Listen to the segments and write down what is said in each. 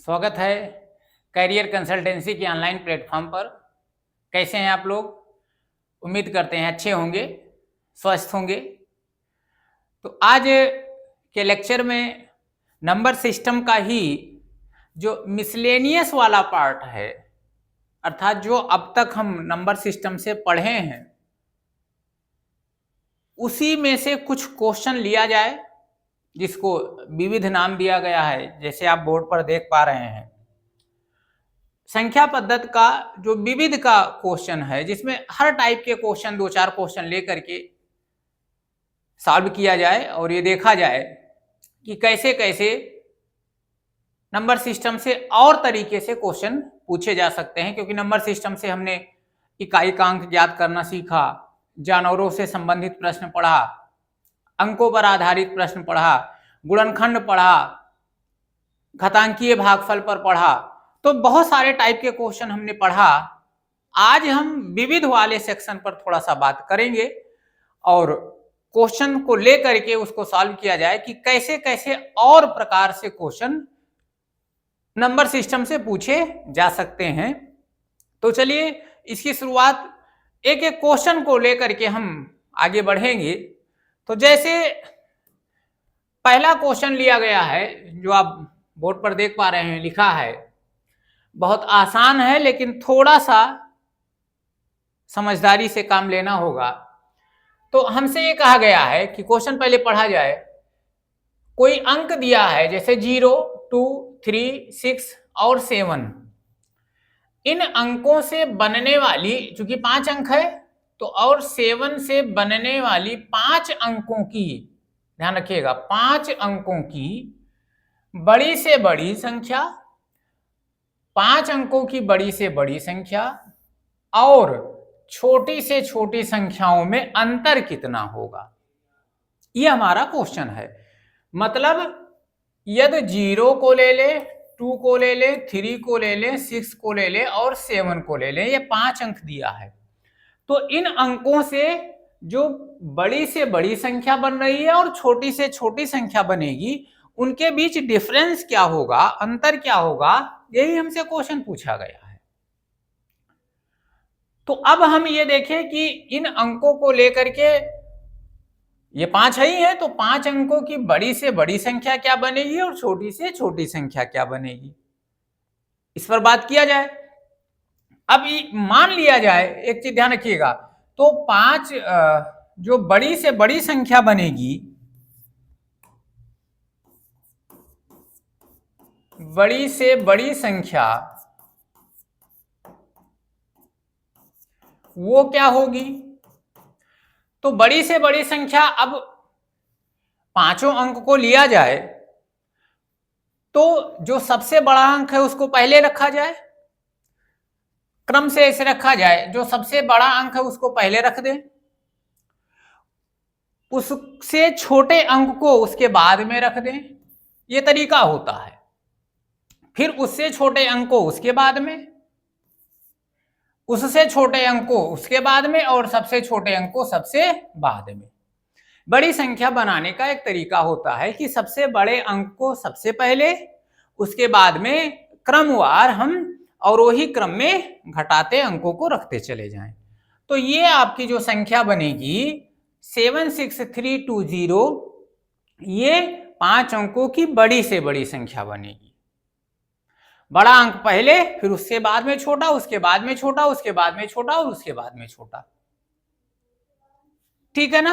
स्वागत है career consultancy के ऑनलाइन प्लेटफॉर्म पर। कैसे हैं आप लोग? उम्मीद करते हैं अच्छे होंगे, स्वस्थ होंगे। तो आज के लेक्चर में नंबर सिस्टम का ही जो मिसलेनियस वाला पार्ट है, अर्थात जो अब तक हम नंबर सिस्टम से पढ़े हैं, उसी में से कुछ क्वेश्चन लिया जाए, जिसको विविध नाम दिया गया है, जैसे आप बोर्ड पर देख पा रहे हैं। संख्या पद्धति का जो विविध का क्वेश्चन है, जिसमें हर टाइप के क्वेश्चन, 2-4 क्वेश्चन लेकर के सॉल्व किया जाए और ये देखा जाए कि कैसे कैसे नंबर सिस्टम से और तरीके से क्वेश्चन पूछे जा सकते हैं। क्योंकि नंबर सिस्टम से हमने इकाई-अंक ज्ञात करना सीखा, जानवरों से संबंधित प्रश्न पढ़ा, अंकों पर आधारित प्रश्न पढ़ा, गुणनखंड पढ़ा, घातांकीय भागफल पर पढ़ा, तो बहुत सारे टाइप के क्वेश्चन हमने पढ़ा। आज हम विविध वाले सेक्शन पर थोड़ा सा बात करेंगे और क्वेश्चन को लेकर के उसको सॉल्व किया जाए कि कैसे कैसे और प्रकार से क्वेश्चन नंबर सिस्टम से पूछे जा सकते हैं। तो चलिए इसकी शुरुआत एक एक क्वेश्चन को लेकर के हम आगे बढ़ेंगे। तो जैसे पहला क्वेश्चन लिया गया है, जो आप बोर्ड पर देख पा रहे हैं, लिखा है, बहुत आसान है लेकिन थोड़ा सा समझदारी से काम लेना होगा। तो हमसे ये कहा गया है कि क्वेश्चन पहले पढ़ा जाए। कोई अंक दिया है, जैसे 0, 2, 3, 6 और 7। इन अंकों से बनने वाली, चूंकि 5 अंक है तो, और 7 से बनने वाली 5 अंकों की, ध्यान रखिएगा, 5 अंकों की बड़ी से बड़ी संख्या, 5 अंकों की बड़ी से बड़ी संख्या और छोटी से छोटी संख्याओं में अंतर कितना होगा, ये हमारा क्वेश्चन है। मतलब यदि 0 को ले ले, 2 को ले ले, 3 को ले ले, 6 को ले ले और 7 को ले ले, ये 5 अंक दिया है। तो इन अंकों से जो बड़ी से बड़ी संख्या बन रही है और छोटी से छोटी संख्या बनेगी, उनके बीच डिफरेंस क्या होगा, अंतर क्या होगा, यही हमसे क्वेश्चन पूछा गया है। तो अब हम ये देखें कि इन अंकों को लेकर के, ये 5 ही है, तो 5 अंकों की बड़ी से बड़ी संख्या क्या बनेगी और छोटी से छोटी संख्या क्या बनेगी, इस पर बात किया जाए। अब मान लिया जाए, एक चीज ध्यान रखिएगा, तो 5 जो बड़ी से बड़ी संख्या बनेगी, बड़ी से बड़ी संख्या वो क्या होगी? तो बड़ी से बड़ी संख्या, अब पांचों अंक को लिया जाए तो जो सबसे बड़ा अंक है उसको पहले रखा जाए, क्रम से ऐसे रखा जाए, जो सबसे बड़ा अंक है उसको पहले रख दें, उससे छोटे अंक को उसके बाद में रख दें, ये तरीका होता है। फिर उससे छोटे अंक को उसके बाद में, उससे छोटे अंक को उसके बाद में और सबसे छोटे अंक को सबसे बाद में। बड़ी संख्या बनाने का एक तरीका होता है कि सबसे बड़े अंक को सबसे पहले, उसके बाद में क्रमवार हम और वही क्रम में घटाते अंकों को रखते चले जाएं। तो ये आपकी जो संख्या बनेगी 76320, ये 5 अंकों की बड़ी से बड़ी संख्या बनेगी। बड़ा अंक पहले, फिर उसके बाद में छोटा, उसके बाद में छोटा, उसके बाद में छोटा और उसके बाद में छोटा। ठीक है ना?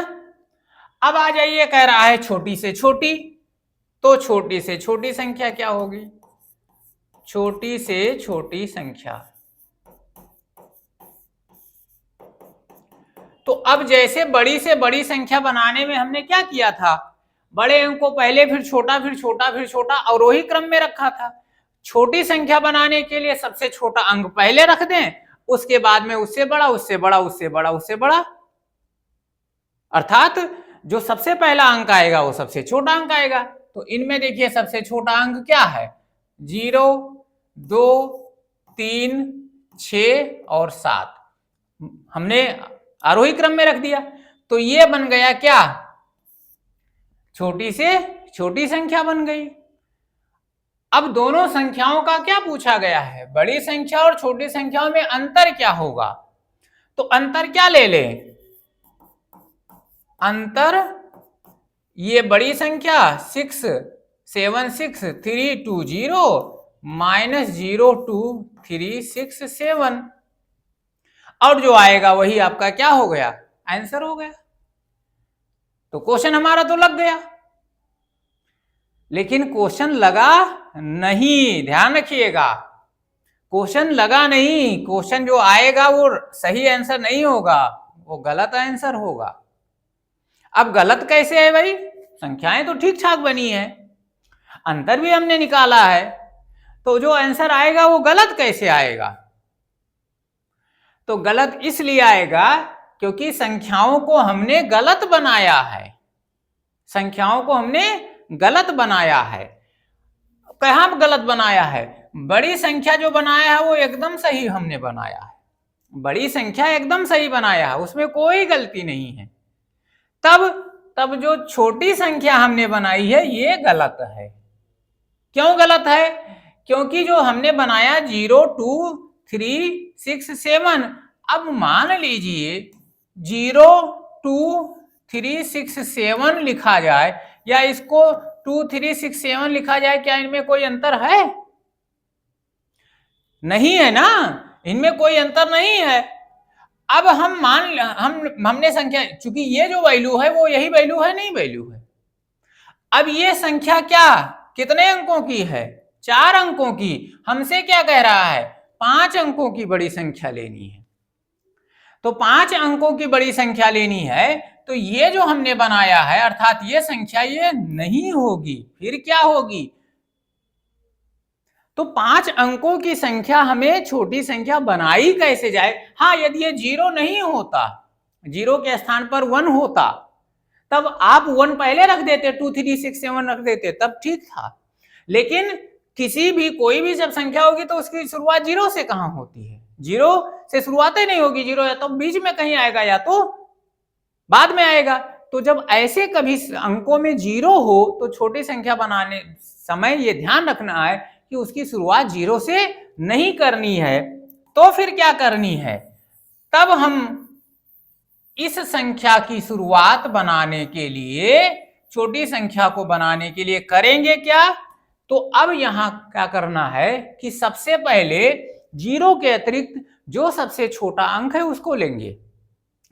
अब आ जाइए, कह रहा है छोटी से छोटी, तो छोटी से छोटी संख्या क्या होगी? छोटी से छोटी संख्या। तो अब जैसे बड़ी से बड़ी संख्या बनाने में हमने क्या किया था, बड़े अंक को पहले, फिर छोटा, फिर छोटा, फिर छोटा और वही क्रम में रखा था। छोटी संख्या बनाने के लिए सबसे छोटा अंक पहले रख दें, उसके बाद में उससे बड़ा, उससे बड़ा, उससे बड़ा, उससे बड़ा, अर्थात जो सबसे पहला अंक आएगा वो सबसे छोटा अंक आएगा। तो इनमें देखिए सबसे छोटा अंक क्या है? 0, 2, 3, 6 और 7 हमने आरोही क्रम में रख दिया। तो ये बन गया क्या? छोटी से छोटी संख्या बन गई। अब दोनों संख्याओं का क्या पूछा गया है, बड़ी संख्या और छोटी संख्याओं में अंतर क्या होगा, तो अंतर क्या ले लें, अंतर ये बड़ी संख्या 6763220 -02367 और जो आएगा वही आपका क्या हो गया, आंसर हो गया। तो क्वेश्चन हमारा तो लग गया, लेकिन क्वेश्चन लगा नहीं, ध्यान रखिएगा, क्वेश्चन लगा नहीं, क्वेश्चन जो आएगा वो सही आंसर नहीं होगा, वो गलत आंसर होगा। अब गलत कैसे है भाई, संख्याएं तो ठीक ठाक बनी है, अंतर भी हमने निकाला है, तो जो आंसर आएगा वो गलत कैसे आएगा, तो गलत इसलिए आएगा क्योंकि संख्याओं को हमने गलत बनाया है, संख्याओं को हमने गलत बनाया है। कहां गलत बनाया है, बड़ी संख्या जो बनाया है वो एकदम सही हमने बनाया है, बड़ी संख्या एकदम सही बनाया है, उसमें कोई गलती नहीं है। तब जो छोटी संख्या हमने बनाई है ये गलत है। क्यों गलत है, क्योंकि जो हमने बनाया 02367, अब मान लीजिए 02367 लिखा जाए या इसको 2367 लिखा जाए, क्या इनमें कोई अंतर है, नहीं है ना, इनमें कोई अंतर नहीं है। अब हमने संख्या, चूंकि ये जो वैल्यू है वो यही वैल्यू है, नहीं वैल्यू है। अब ये संख्या क्या कितने अंकों की है, 4 अंकों की, हमसे क्या कह रहा है 5 अंकों की बड़ी संख्या लेनी है, तो 5 अंकों की बड़ी संख्या लेनी है, तो ये जो हमने बनाया है अर्थात ये संख्या ये नहीं होगी, फिर क्या होगी, तो 5 अंकों की संख्या हमें छोटी संख्या बनाई कैसे जाए, हाँ यदि ये 0 नहीं होता, 0 के स्थान पर 1 होता, तब आप 1 पहले रख देते, 2367 रख देते, तब ठीक था, लेकिन किसी भी कोई भी जब संख्या होगी तो उसकी शुरुआत 0 से कहां होती है, 0 से शुरुआत ही नहीं होगी, 0 या तो बीच में कहीं आएगा या तो बाद में आएगा। तो जब ऐसे कभी अंकों में 0 हो तो छोटी संख्या बनाने समय ये ध्यान रखना है कि उसकी शुरुआत 0 से नहीं करनी है। तो फिर क्या करनी है, तब हम इस संख्या की शुरुआत बनाने के लिए, छोटी संख्या को बनाने के लिए करेंगे क्या, तो अब यहां क्या करना है कि सबसे पहले 0 के अतिरिक्त जो सबसे छोटा अंक है उसको लेंगे,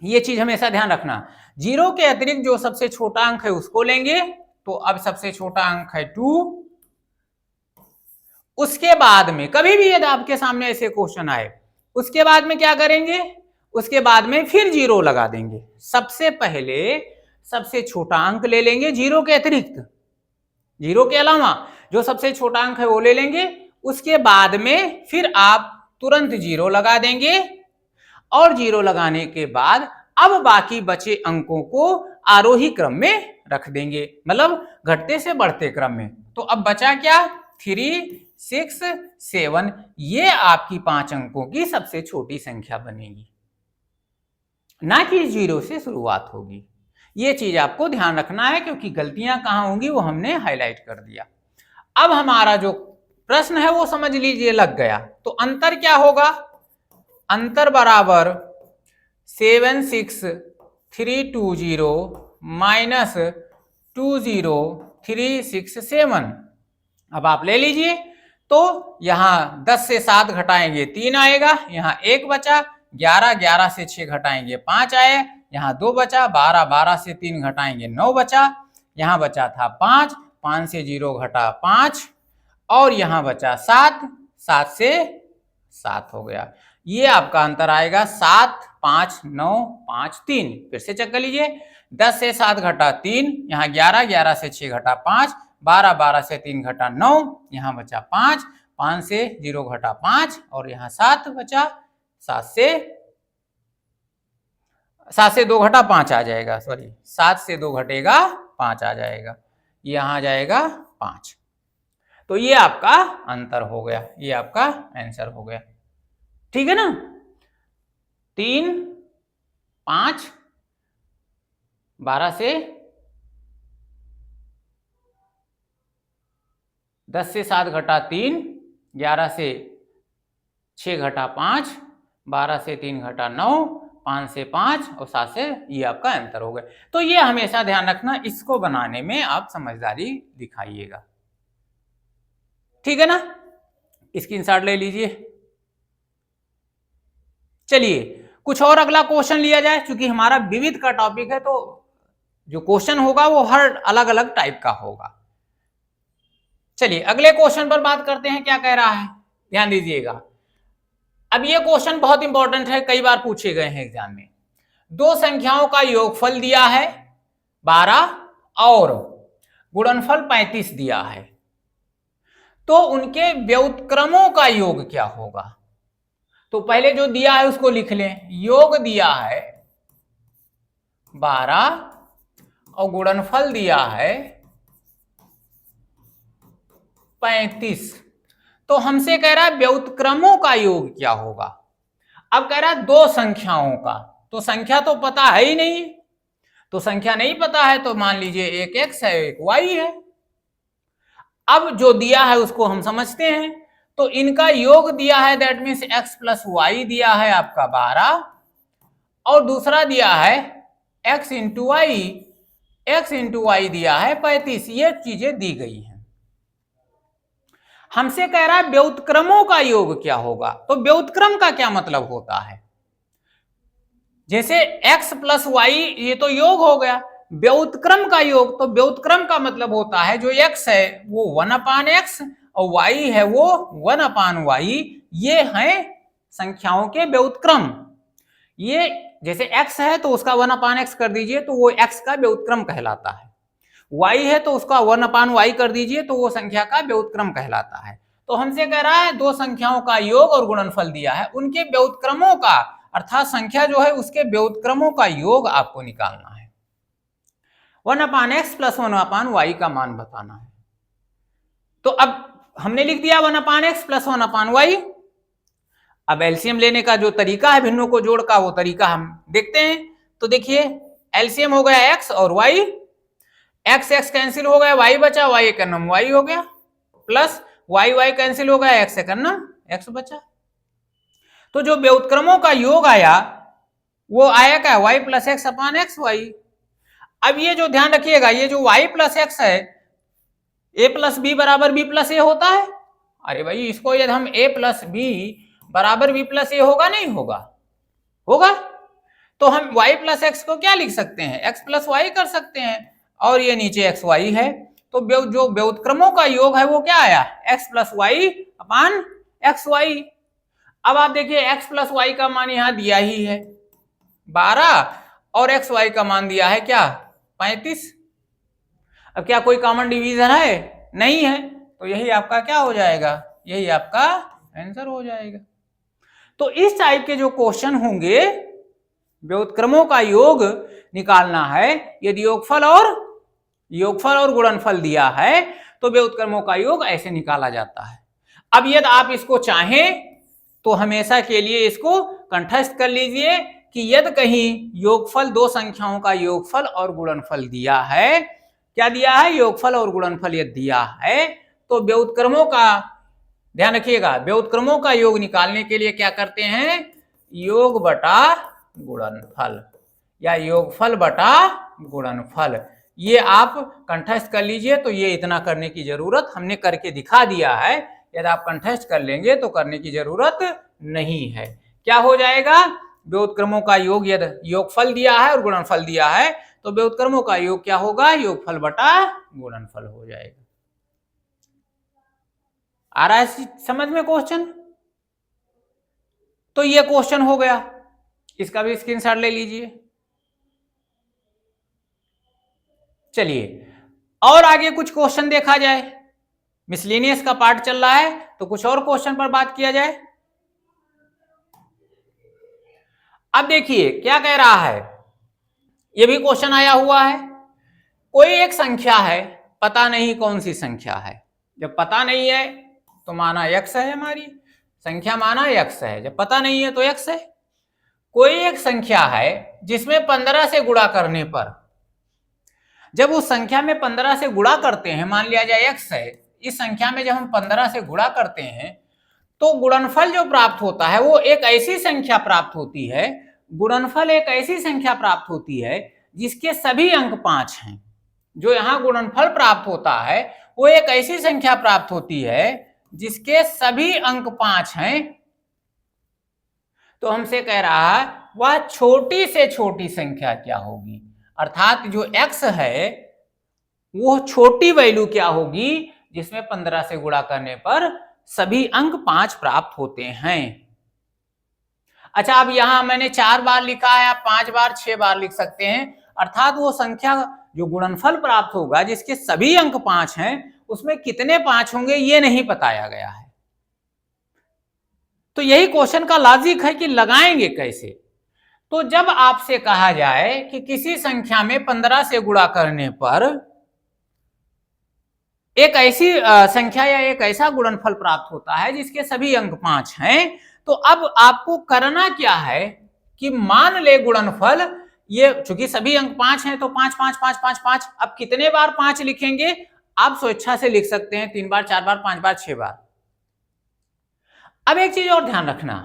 ये चीज हमेशा ध्यान रखना, 0 के अतिरिक्त जो सबसे छोटा अंक है उसको लेंगे, तो अब सबसे छोटा अंक है 2, उसके बाद में कभी भी यदि आपके सामने ऐसे क्वेश्चन आए, उसके बाद में क्या करेंगे, उसके बाद में फिर 0 लगा देंगे, सबसे पहले सबसे छोटा अंक ले लेंगे 0 के अतिरिक्त, 0 के अलावा जो सबसे छोटा अंक है वो ले लेंगे, उसके बाद में फिर आप तुरंत 0 लगा देंगे, और 0 लगाने के बाद अब बाकी बचे अंकों को आरोही क्रम में रख देंगे, मतलब घटते से बढ़ते क्रम में। तो अब बचा क्या 3, 6, 7, ये आपकी 5 अंकों की सबसे छोटी संख्या बनेगी, ना कि 0 से शुरुआत होगी। ये चीज आपको ध्यान रखना है, क्योंकि गलतियां कहां होंगी वो हमने हाईलाइट कर दिया। अब हमारा जो प्रश्न है वो समझ लीजिए लग गया, तो अंतर क्या होगा, अंतर बराबर 76320 -20367। अब आप ले लीजिए, तो यहां 10 से 7 घटाएंगे 3 आएगा, यहां 1 बचा, 11 से 6 घटाएंगे 5 आए, यहां 2 बचा, 12 से 3 घटाएंगे 9 बचा, यहां बचा था 5 से 0 घटा 5, और यहां बचा 7 से 7 हो गया, ये आपका अंतर आएगा 7, 5, 9, 5, 3। फिर से चेक कर लीजिए, 10 से 7 घटा 3, यहाँ 11 से 6 घटा 5, 12 से 3 घटा 9, यहाँ बचा 5 से 0 घटा 5, और यहाँ 7 बचा, 7 से 2 घटा 5 आ जाएगा, सॉरी 7 से 2 घटेगा 5 आ जाएगा, यहाँ जाएगा 5। तो ये आपका अंतर हो गया, ये आपका आंसर हो गया, ठीक है ना। 3, 5, 12 से 10 से 7 घटा 3, 11 से 6 घटा 5, 12 से 3 घटा 9, 5 से 5 और 7 से, ये आपका आंसर हो गया। तो ये हमेशा ध्यान रखना, इसको बनाने में आप समझदारी दिखाइएगा, ठीक है ना। स्क्रीनशॉट ले लीजिए। चलिए कुछ और अगला क्वेश्चन लिया जाए, क्योंकि हमारा विविध का टॉपिक है तो जो क्वेश्चन होगा वो हर अलग अलग टाइप का होगा। चलिए अगले क्वेश्चन पर बात करते हैं, क्या कह रहा है, ध्यान दीजिएगा। अब ये क्वेश्चन बहुत इंपॉर्टेंट है, कई बार पूछे गए हैं एग्जाम में। दो संख्याओं का योगफल दिया है 12 और गुणनफल 35 दिया है, तो उनके व्युत्क्रमों का योग क्या होगा। तो पहले जो दिया है उसको लिख लें, योग दिया है 12 और गुणनफल दिया है 35, तो हमसे कह रहा है व्युत्क्रमों का योग क्या होगा। अब कह रहा है दो संख्याओं का, तो संख्या तो पता है ही नहीं, तो संख्या नहीं पता है तो मान लीजिए एक x है एक y है। अब जो दिया है उसको हम समझते हैं, तो इनका योग दिया है, that means x plus y दिया है आपका 12 और दूसरा दिया है x इंटू वाई दिया है 35। ये चीजें दी गई हैं। हमसे कह रहा है व्युत्क्रमों का योग क्या होगा। तो व्युत्क्रम का क्या मतलब होता है, जैसे x प्लस वाई ये तो योग हो गया, व्युत्क्रम का योग, तो व्युत्क्रम का मतलब होता है जो x है वो 1/x और y है वो 1/y, ये हैं संख्याओं के व्युत्क्रम। ये जैसे x है तो उसका 1/x कर दीजिए तो वो x का व्युत्क्रम कहलाता है, y है तो उसका 1/y कर दीजिए तो वो संख्या का व्युत्क्रम कहलाता है। तो हमसे कह रहा है दो संख्याओं का योग और गुणनफल दिया है, उनके व्युत्क्रमों का अर्थात संख्या जो है उसके व्युत्क्रमों का योग आपको निकालना है। 1/x प्लस 1/y का मान बताना है। तो अब हमने लिख दिया 1/x प्लस 1/y। अब एलसीएम लेने का जो तरीका है भिन्नों को जोड़ का, वो तरीका हम देखते हैं। तो देखिए एलसीएम हो गया x और y, x x कैंसिल हो गया, y बचा, y का नाम y हो गया, प्लस y y कैंसिल हो गया, x का नाम x बचा। तो जो व्युत्क्रमों का योग आया वो आया क्या, y प्लस एक्स अपान एक्स वाई। अब ये जो ध्यान रखिएगा, ये जो y प्लस एक्स है, a प्लस बी बराबर बी प्लस ए होता है। अरे भाई इसको यदि हम a प्लस बी बराबर बी प्लस ए होगा, नहीं होगा, होगा, तो हम y प्लस एक्स को क्या लिख सकते हैं, x प्लस वाई कर सकते हैं, और ये नीचे एक्स वाई है। तो जो व्युत्क्रमों का योग है वो क्या आया, x प्लस वाई अपान एक्स वाई। अब आप देखिए x प्लस वाई का मान यहां दिया ही है 12 और एक्स वाई का मान दिया है क्या 35। अब क्या कोई कॉमन डिवीजन है, नहीं है, तो यही आपका क्या हो जाएगा, यही आपका आंसर हो जाएगा। तो इस टाइप के जो क्वेश्चन होंगे, व्युत्क्रमों का योग निकालना है, यदि योगफल और गुणनफल दिया है तो व्युत्क्रमों का योग ऐसे निकाला जाता है। अब यदि आप इसको चाहें तो हमेशा के लिए इसको कंठस्थ कर लीजिए कि यदि कहीं योगफल, दो संख्याओं का योगफल और गुणनफल दिया है, क्या दिया है, योगफल और गुणनफल यदि दिया है, तो व्युत्क्रमों का ध्यान रखिएगा, व्युत्क्रमों का योग निकालने के लिए क्या करते हैं, योग बटा गुणनफल या योगफल बटा गुणनफल, ये आप कंठस्थ कर लीजिए। तो ये इतना करने की जरूरत, हमने करके दिखा दिया है, यदि आप कंठस्थ कर लेंगे तो करने की जरूरत नहीं है। क्या हो जाएगा, व्युत्क्रमों का योग यदि योगफल दिया है और गुणनफल दिया है तो व्युत्क्रमों का योग क्या होगा, योगफल बटा गुणनफल हो जाएगा। आ रहा है समझ में क्वेश्चन। तो ये क्वेश्चन हो गया, इसका भी स्क्रीनशॉट ले लीजिए। चलिए और आगे कुछ क्वेश्चन देखा जाए, मिसलेनियस का पार्ट चल रहा है तो कुछ और क्वेश्चन पर बात किया जाए। अब देखिए क्या कह रहा है, ये भी क्वेश्चन आया हुआ है, कोई एक संख्या है, पता नहीं कौन सी संख्या है, जब पता नहीं है तो माना x है, हमारी संख्या माना x है, जब पता नहीं है तो x है। कोई एक संख्या है जिसमें 15 से गुणा करने पर, जब उस संख्या में 15 से गुणा करते हैं, मान लिया जाए x है, इस संख्या में जब हम 15 से गुणा करते हैं तो गुणनफल जो प्राप्त होता है वो एक ऐसी संख्या प्राप्त होती है, गुणनफल एक ऐसी संख्या प्राप्त होती है जिसके सभी अंक 5 हैं। जो यहाँ गुणनफल प्राप्त होता है वो एक ऐसी संख्या प्राप्त होती है जिसके सभी अंक 5 हैं। तो हमसे कह रहा है वह छोटी से छोटी संख्या क्या होगी, अर्थात जो x है वो छोटी वैल्यू क्या होगी जिसमें 15 से गुणा करने पर सभी अंक 5 प्राप्त होते हैं। अच्छा, अब यहां मैंने 4 बार लिखा है, आप 5 बार 6 बार लिख सकते हैं, अर्थात वो संख्या जो गुणनफल प्राप्त होगा जिसके सभी अंक 5 हैं उसमें कितने 5 होंगे ये नहीं बताया गया है। तो यही क्वेश्चन का लॉजिक है कि लगाएंगे कैसे। तो जब आपसे कहा जाए कि किसी संख्या में 15 से गुणा करने पर एक ऐसी संख्या या एक ऐसा गुणनफल प्राप्त होता है जिसके सभी अंक 5 हैं, तो अब आपको करना क्या है कि मान ले गुणनफल ये चूंकि सभी अंक 5 हैं तो 5 5 5 5 5, अब कितने बार 5 लिखेंगे आप स्वेच्छा से लिख सकते हैं, 3 बार 4 बार 5 बार 6 बार। अब एक चीज और ध्यान रखना,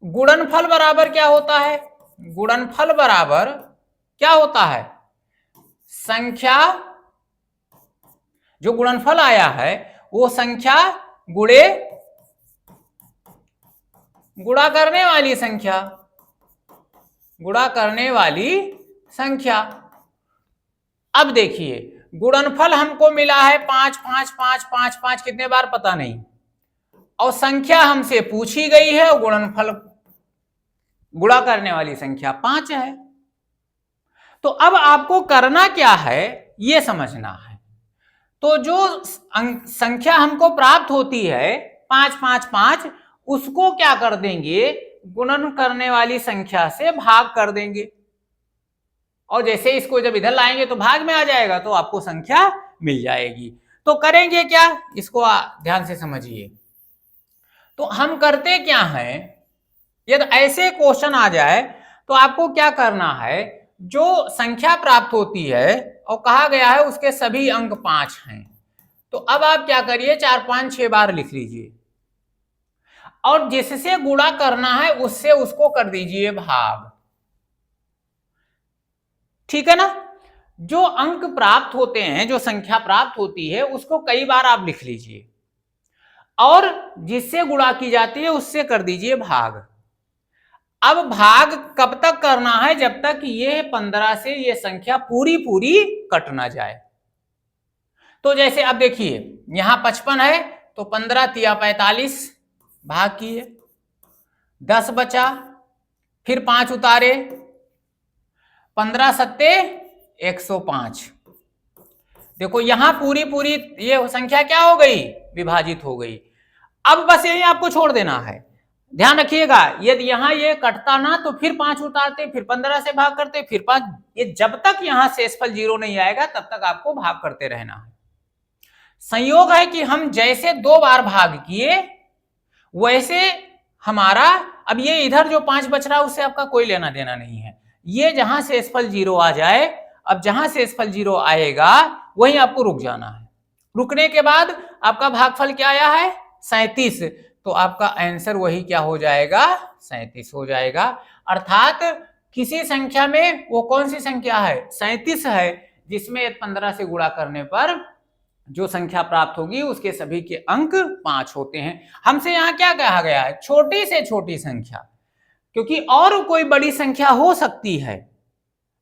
गुणनफल बराबर क्या होता है, गुणनफल बराबर क्या होता है, संख्या जो गुणनफल आया है वो संख्या गुणे गुणा करने वाली संख्या, गुणा करने वाली संख्या। अब देखिए गुणनफल हमको मिला है 5 5 5 5 5, कितने बार पता नहीं, और संख्या हमसे पूछी गई है और गुणनफल गुणा करने वाली संख्या 5 है। तो अब आपको करना क्या है यह समझना है। तो जो संख्या हमको प्राप्त होती है 5 5 5, उसको क्या कर देंगे, गुणन करने वाली संख्या से भाग कर देंगे, और जैसे इसको जब इधर लाएंगे तो भाग में आ जाएगा तो आपको संख्या मिल जाएगी। तो करेंगे क्या, इसको ध्यान से समझिए। तो हम करते क्या हैं, यदि ऐसे क्वेश्चन आ जाए तो आपको क्या करना है, जो संख्या प्राप्त होती है और कहा गया है उसके सभी अंक 5 हैं, तो अब आप क्या करिए 4 5 6 बार लिख लीजिए, और जिससे गुणा करना है उससे उसको कर दीजिए भाग। ठीक है ना। जो अंक प्राप्त होते हैं, जो संख्या प्राप्त होती है उसको कई बार आप लिख लीजिए, और जिससे गुणा की जाती है उससे कर दीजिए भाग। अब भाग कब तक करना है, जब तक ये 15 से ये संख्या पूरी पूरी कट ना जाए। तो जैसे अब देखिए यहां 55 है तो 15 तिया 45 भाग किए, 10 बचा, फिर 5 उतारे, 15 सत्ते 105। देखो यहां पूरी पूरी ये संख्या क्या हो गई, विभाजित हो गई। अब बस यही आपको छोड़ देना है। ध्यान रखिएगा, यदि यहां ये कटता ना तो फिर 5 उतारते, फिर 15 से भाग करते, फिर 5, ये जब तक यहां शेषफल 0 नहीं आएगा तब तक आपको भाग करते रहना है। संयोग है कि हम जैसे 2 बार भाग किए वैसे हमारा, अब ये इधर जो 5 बच रहा है उससे आपका कोई लेना देना नहीं है, ये जहां शेषफल 0 आ जाए, अब जहां शेषफल 0 आएगा वहीं आपको रुक जाना है। रुकने के बाद आपका भागफल क्या आया है 37, तो आपका आंसर वही क्या हो जाएगा 37 हो जाएगा। अर्थात किसी संख्या में वो कौन सी संख्या है 37 है, जिसमें 15 से गुणा करने पर जो संख्या प्राप्त होगी उसके सभी के अंक 5 होते हैं। हमसे यहाँ क्या कहा गया है, छोटी से छोटी संख्या, क्योंकि और कोई बड़ी संख्या हो सकती है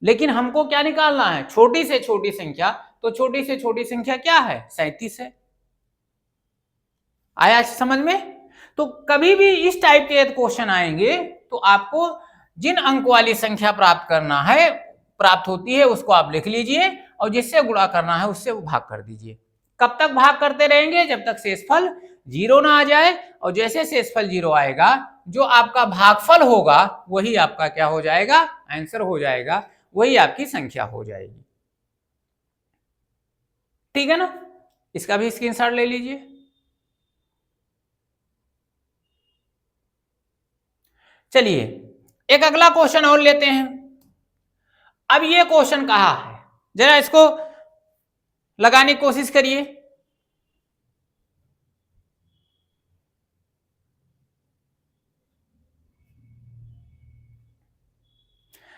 लेकिन हमको क्या निकालना है, छोटी से छोटी संख्या। तो छोटी से छोटी संख्या क्या है 37 है। आया समझ में। तो कभी भी इस टाइप के क्वेश्चन आएंगे तो आपको जिन अंक वाली संख्या प्राप्त करना है, प्राप्त होती है, उसको आप लिख लीजिए, और जिससे गुणा करना है उससे भाग कर दीजिए। कब तक भाग करते रहेंगे, जब तक शेषफल 0 ना आ जाए, और जैसे शेषफल 0 आएगा जो आपका भागफल होगा वही आपका क्या हो जाएगा, आंसर हो जाएगा, वही आपकी संख्या हो जाएगी। ठीक है ना। इसका भी स्क्रीनशॉट ले लीजिए। चलिए एक अगला क्वेश्चन और लेते हैं। अब ये क्वेश्चन कहा है, जरा इसको लगाने की कोशिश करिए।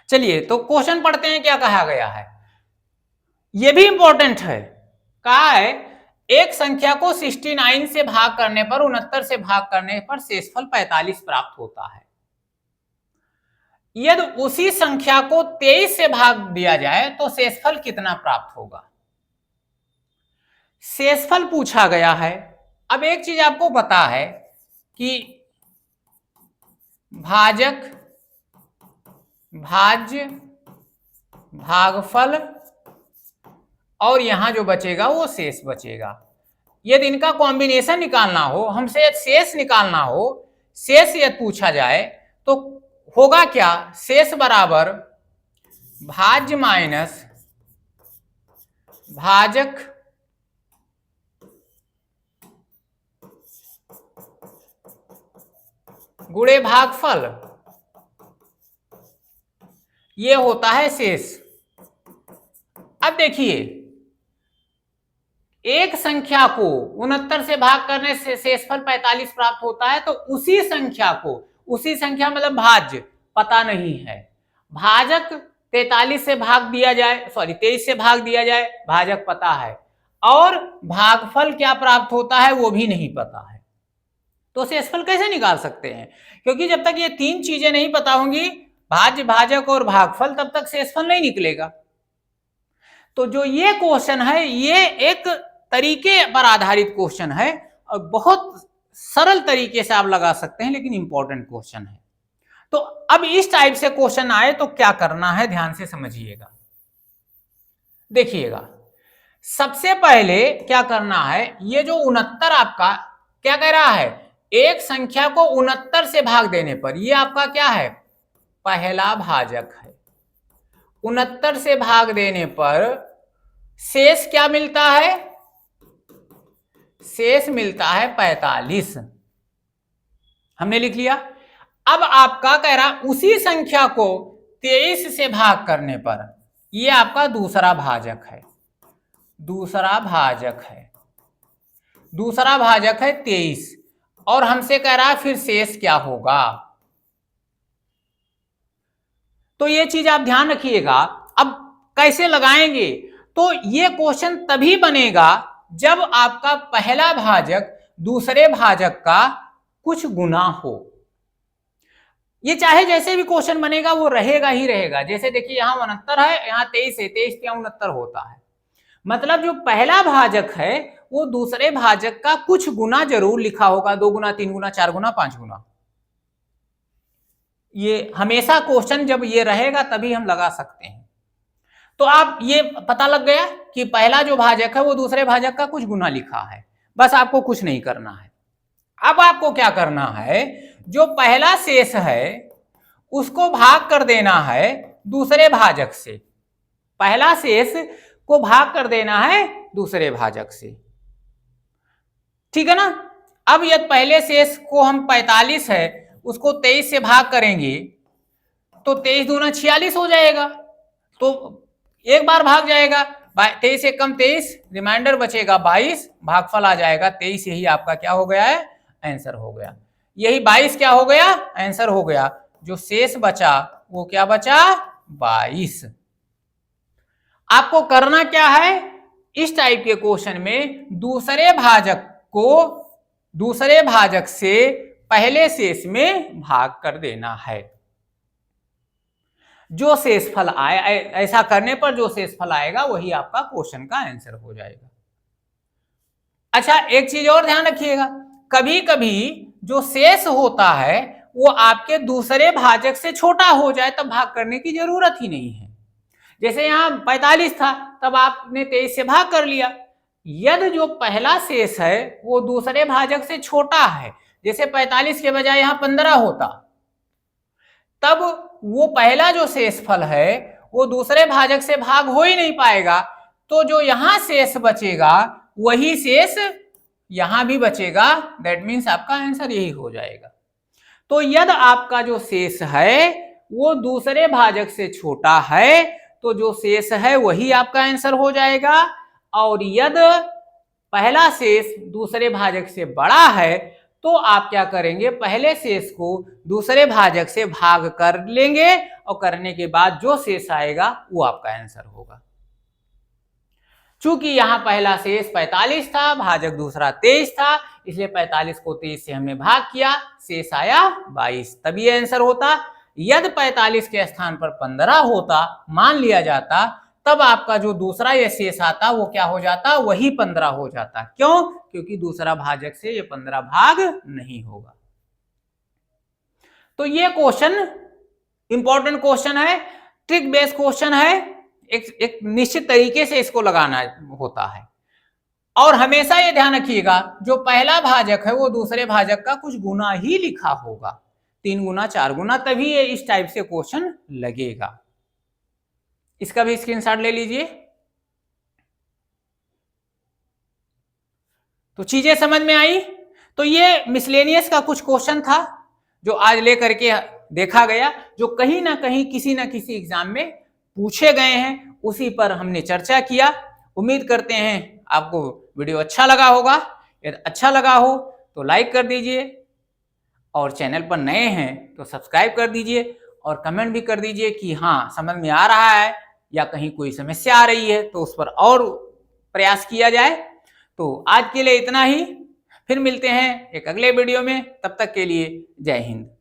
चलिए तो क्वेश्चन पढ़ते हैं, क्या कहा गया है, यह भी इंपॉर्टेंट है। कहा है एक संख्या को 69 से भाग करने पर, 69 से भाग करने पर शेषफल 45 प्राप्त होता है। यदि उसी संख्या को 23 से भाग दिया जाए तो शेषफल कितना प्राप्त होगा। शेषफल पूछा गया है। अब एक चीज आपको पता है कि भाजक, भाज्य, भागफल और यहां जो बचेगा वो शेष बचेगा। यदि इनका कॉम्बिनेशन निकालना हो, हमसे शेष निकालना हो, शेष यदि पूछा जाए तो होगा क्या, शेष बराबर भाज्य माइनस भाजक गुणे भागफल, ये होता है शेष। अब देखिए एक संख्या को 69 से भाग करने से शेषफल 45 प्राप्त होता है, तो उसी संख्या को, उसी संख्या मतलब भाज्य पता नहीं है, भाजक 43 से भाग दिया जाए, सॉरी 23 से भाग दिया जाए, भाजक पता है, और भागफल क्या प्राप्त होता है वो भी नहीं पता है। तो शेषफल कैसे निकाल सकते हैं, क्योंकि जब तक ये तीन चीजें नहीं पता होंगी, भाज्य, भाजक और भागफल, तब तक शेषफल नहीं निकलेगा। तो जो ये क्वेश्चन है ये एक तरीके पर आधारित क्वेश्चन है और बहुत सरल तरीके से आप लगा सकते हैं, लेकिन इंपॉर्टेंट क्वेश्चन है। तो अब इस टाइप से क्वेश्चन आए तो क्या करना है, ध्यान से समझिएगा, देखिएगा। सबसे पहले क्या करना है, ये जो 69 आपका क्या कह रहा है, एक संख्या को 69 से भाग देने पर, ये आपका क्या है, पहला भाजक है। 69 से भाग देने पर शेष क्या मिलता है, शेष मिलता है 45, हमने लिख लिया। अब आपका कह रहा उसी संख्या को 23 से भाग करने पर, ये आपका दूसरा भाजक है, दूसरा भाजक है, दूसरा भाजक है 23, और हमसे कह रहा है फिर शेष क्या होगा। तो ये चीज आप ध्यान रखिएगा। अब कैसे लगाएंगे, तो ये क्वेश्चन तभी बनेगा जब आपका पहला भाजक दूसरे भाजक का कुछ गुना हो। ये चाहे जैसे भी क्वेश्चन बनेगा वो रहेगा ही रहेगा। जैसे देखिए यहां 69 है, यहां 23 है, 23 क्या 69 होता है, मतलब जो पहला भाजक है वो दूसरे भाजक का कुछ गुना जरूर लिखा होगा, 2 गुना, 3 गुना, 4 गुना, 5 गुना। ये हमेशा क्वेश्चन जब ये रहेगा तभी हम लगा सकते हैं। तो आप ये पता लग गया कि पहला जो भाजक है वो दूसरे भाजक का कुछ गुना लिखा है, बस आपको कुछ नहीं करना है। अब आपको क्या करना है, जो पहला शेष है उसको भाग कर देना है दूसरे भाजक से, पहला शेष को भाग कर देना है दूसरे भाजक से, ठीक है ना। अब यदि पहले शेष को हम 45 है उसको 23 से भाग करेंगे तो 23 दूना 46 हो जाएगा, तो एक बार भाग जाएगा, 23 से कम 23, रिमाइंडर बचेगा 22, भागफल आ जाएगा 23। यही आपका क्या हो गया है, आंसर हो गया। यही 22 क्या हो गया, आंसर हो गया। जो शेष बचा वो क्या बचा, 22। आपको करना क्या है, इस टाइप के क्वेश्चन में दूसरे भाजक को दूसरे भाजक से पहले शेष में भाग कर देना है। जो शेषफल आए, ऐसा करने पर जो शेषफल आएगा वही आपका क्वेश्चन का आंसर हो जाएगा। अच्छा एक चीज और ध्यान रखिएगा, कभी कभी जो शेष होता है वो आपके दूसरे भाजक से छोटा हो जाए तब भाग करने की जरूरत ही नहीं है। जैसे यहां 45 था तब आपने 23 से भाग कर लिया। यदि जो पहला शेष है वो दूसरे भाजक से छोटा है, जैसे 45 के बजाय यहां 15 होता, तब वो पहला जो शेषफल है वो दूसरे भाजक से भाग हो ही नहीं पाएगा, तो जो यहां शेष बचेगा वही शेष यहां भी बचेगा। दैट मीन्स आपका आंसर यही हो जाएगा। तो यदि आपका जो शेष है वो दूसरे भाजक से छोटा है तो जो शेष है वही आपका आंसर हो जाएगा, और यदि पहला शेष दूसरे भाजक से बड़ा है तो आप क्या करेंगे, पहले शेष को दूसरे भाजक से भाग कर लेंगे और करने के बाद जो शेष आएगा वो आपका आंसर होगा। चूंकि यहां पहला शेष 45 था, भाजक दूसरा 23 था, इसलिए 45 को 23 से हमने भाग किया, शेष आया 22, तभी आंसर होता। यदि 45 के स्थान पर 15 होता, मान लिया जाता, तब आपका जो दूसरा ये शेष आता वो क्या हो जाता, वही 15 हो जाता। क्यों? क्योंकि दूसरा भाजक से ये 15 भाग नहीं होगा। तो ये क्वेश्चन इंपॉर्टेंट क्वेश्चन है, ट्रिक बेस्ड क्वेश्चन है, एक निश्चित तरीके से इसको लगाना होता है। और हमेशा ये ध्यान रखिएगा, जो पहला भाजक है वो दूसरे भाजक का कुछ गुना ही लिखा होगा, 3 गुना 4 गुना, तभी ये इस टाइप से क्वेश्चन लगेगा। इसका भी स्क्रीनशॉट ले लीजिए। तो चीजें समझ में आई। तो ये मिसलेनियस का कुछ क्वेश्चन था जो आज लेकर के देखा गया, जो कहीं ना कहीं किसी ना किसी एग्जाम में पूछे गए हैं, उसी पर हमने चर्चा किया। उम्मीद करते हैं आपको वीडियो अच्छा लगा होगा। यदि अच्छा लगा हो तो लाइक कर दीजिए, और चैनल पर नए हैं तो सब्सक्राइब कर दीजिए, और कमेंट भी कर दीजिए कि हाँ समझ में आ रहा है या कहीं कोई समस्या आ रही है तो उस पर और प्रयास किया जाए। तो आज के लिए इतना ही, फिर मिलते हैं एक अगले वीडियो में, तब तक के लिए जय हिंद।